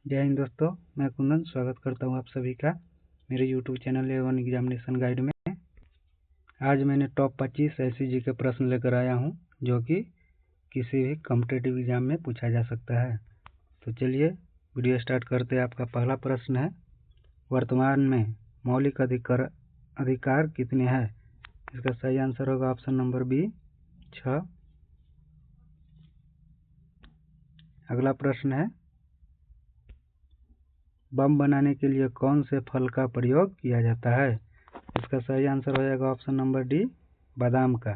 जय हिंद दोस्तों, मैं कुंदन स्वागत करता हूं आप सभी का मेरे YouTube channel A1 examination guide में। आज मैंने टॉप 25 ऐसी जी के प्रश्न लेकर आया हूं जो कि किसी भी कॉम्पिटिटिव एग्जाम में पूछा जा सकता है। तो चलिए वीडियो स्टार्ट करते हैं। आपका पहला प्रश्न है, वर्तमान में मौलिक अधिकार कितने हैं? इसका सही आंसर होगा ऑप्शन नंबर बी 6। अगला प्रश्न है, बम बनाने के लिए कौन से फल का प्रयोग किया जाता है? इसका सही आंसर हो जाएगा ऑप्शन नंबर डी बादाम का।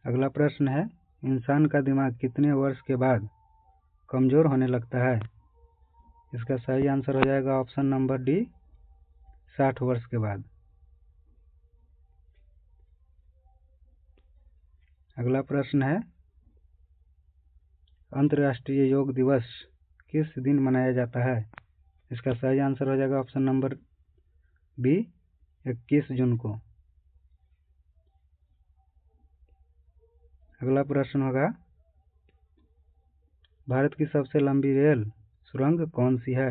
अगला प्रश्न है, इंसान का दिमाग कितने वर्ष के बाद कमजोर होने लगता है? इसका सही आंसर हो जाएगा ऑप्शन नंबर डी 60 वर्ष के बाद। अगला प्रश्न है, अंतर्राष्ट्रीय योग दिवस किस दिन मनाया जाता है? इसका सही आंसर हो जाएगा ऑप्शन नंबर बी 21 जून को। अगला प्रश्न होगा, भारत की सबसे लंबी रेल सुरंग कौन सी है?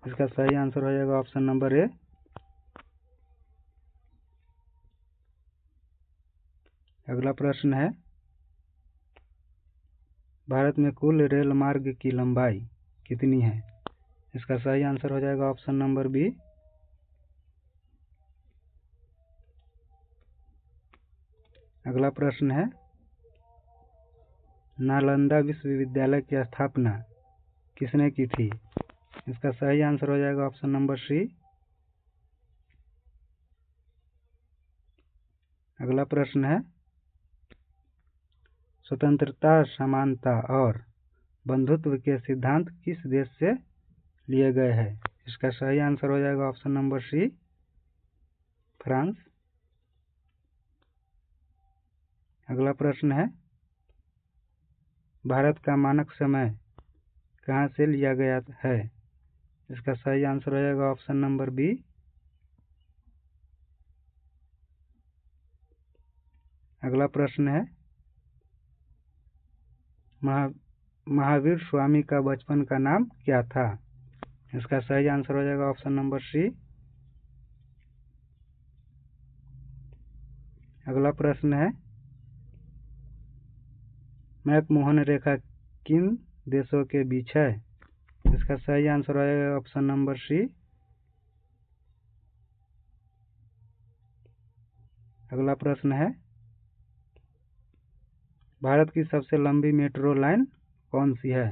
इसका सही आंसर हो जाएगा ऑप्शन नंबर ए। अगला प्रश्न है, भारत में कुल रेल मार्ग की लंबाई कितनी है? इसका सही आंसर हो जाएगा ऑप्शन नंबर बी। अगला प्रश्न है, नालंदा विश्वविद्यालय की स्थापना किसने की थी? इसका सही आंसर हो जाएगा ऑप्शन नंबर सी। अगला प्रश्न है, स्वतंत्रता, समानता और बंधुत्व के सिद्धांत किस देश से लिए गए हैं? इसका सही आंसर हो जाएगा ऑप्शन नंबर सी फ्रांस। अगला प्रश्न है, भारत का मानक समय कहाँ से लिया गया है? इसका सही आंसर हो जाएगा ऑप्शन नंबर बी। अगला प्रश्न है, महावीर स्वामी का बचपन का नाम क्या था? इसका सही आंसर हो जाएगा ऑप्शन नंबर सी। अगला प्रश्न है, मैकमोहन रेखा किन देशों के बीच है? इसका सही आंसर हो जाएगा ऑप्शन नंबर सी। अगला प्रश्न है, भारत की सबसे लंबी मेट्रो लाइन कौन सी है?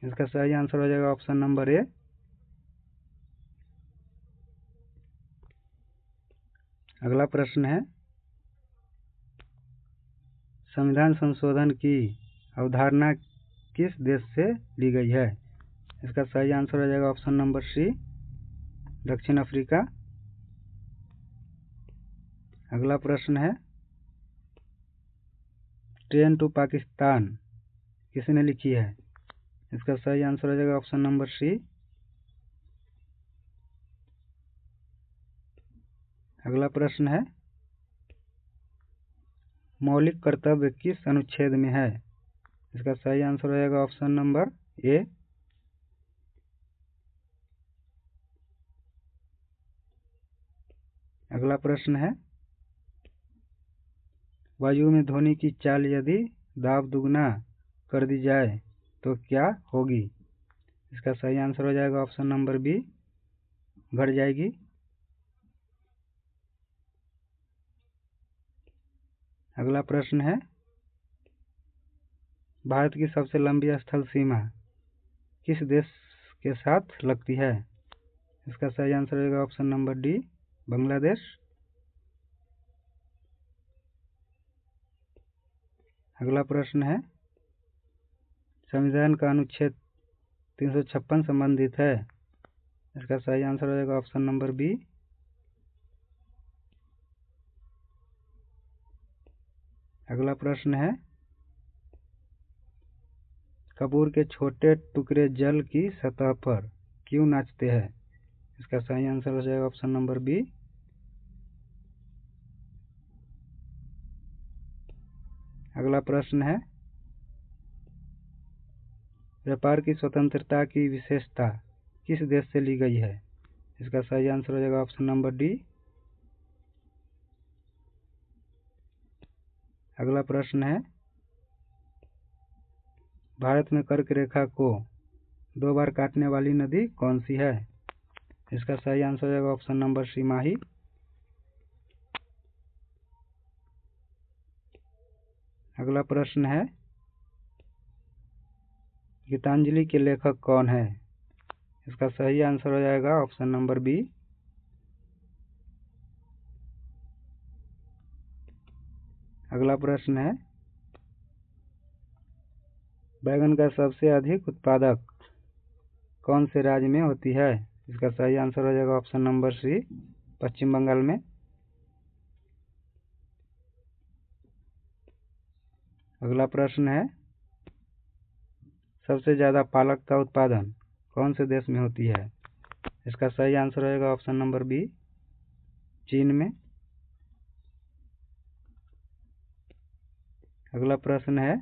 इसका सही आंसर हो जाएगा ऑप्शन नंबर ए। अगला प्रश्न है, संविधान संशोधन की अवधारणा किस देश से ली गई है? इसका सही आंसर हो जाएगा ऑप्शन नंबर सी दक्षिण अफ्रीका। अगला प्रश्न है, ट्रेन टू पाकिस्तान किसने लिखी है? इसका सही आंसर हो जाएगा ऑप्शन नंबर सी। अगला प्रश्न है, मौलिक कर्तव्य किस अनुच्छेद में है? इसका सही आंसर हो जाएगा ऑप्शन नंबर ए। अगला प्रश्न है, वायु में ध्वनि की चाल यदि दाब दुगना कर दी जाए तो क्या होगी? इसका सही आंसर हो जाएगा ऑप्शन नंबर बी घट जाएगी। अगला प्रश्न है, भारत की सबसे लंबी स्थल सीमा किस देश के साथ लगती है? इसका सही आंसर होगा ऑप्शन नंबर डी बांग्लादेश। अगला प्रश्न है, संविधान का अनुच्छेद 356 संबंधित है? इसका सही आंसर हो जाएगा ऑप्शन नंबर बी। अगला प्रश्न है, कपूर के छोटे टुकड़े जल की सतह पर क्यों नाचते हैं? इसका सही आंसर हो जाएगा ऑप्शन नंबर बी। अगला प्रश्न है, व्यापार की स्वतंत्रता की विशेषता किस देश से ली गई है? इसका सही आंसर हो जाएगा ऑप्शन नंबर डी। अगला प्रश्न है, भारत में कर्क रेखा को 2 बार काटने वाली नदी कौन सी है? इसका सही आंसर हो जाएगा ऑप्शन नंबर सी, माही। अगला प्रश्न है, गीतांजलि के लेखक कौन है? इसका सही आंसर हो जाएगा ऑप्शन नंबर बी। अगला प्रश्न है, बैगन का सबसे अधिक उत्पादक कौन से राज्य में होती है? इसका सही आंसर हो जाएगा ऑप्शन नंबर सी, पश्चिम बंगाल में। अगला प्रश्न है, सबसे ज़्यादा पालक का उत्पादन कौन से देश में होती है? इसका सही आंसर होगा ऑप्शन नंबर बी, चीन में। अगला प्रश्न है,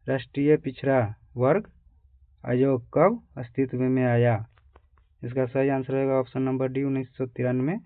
राष्ट्रीय पिछड़ा वर्ग आयोग कब अस्तित्व में आया? इसका सही आंसर होगा ऑप्शन नंबर डी, 1993।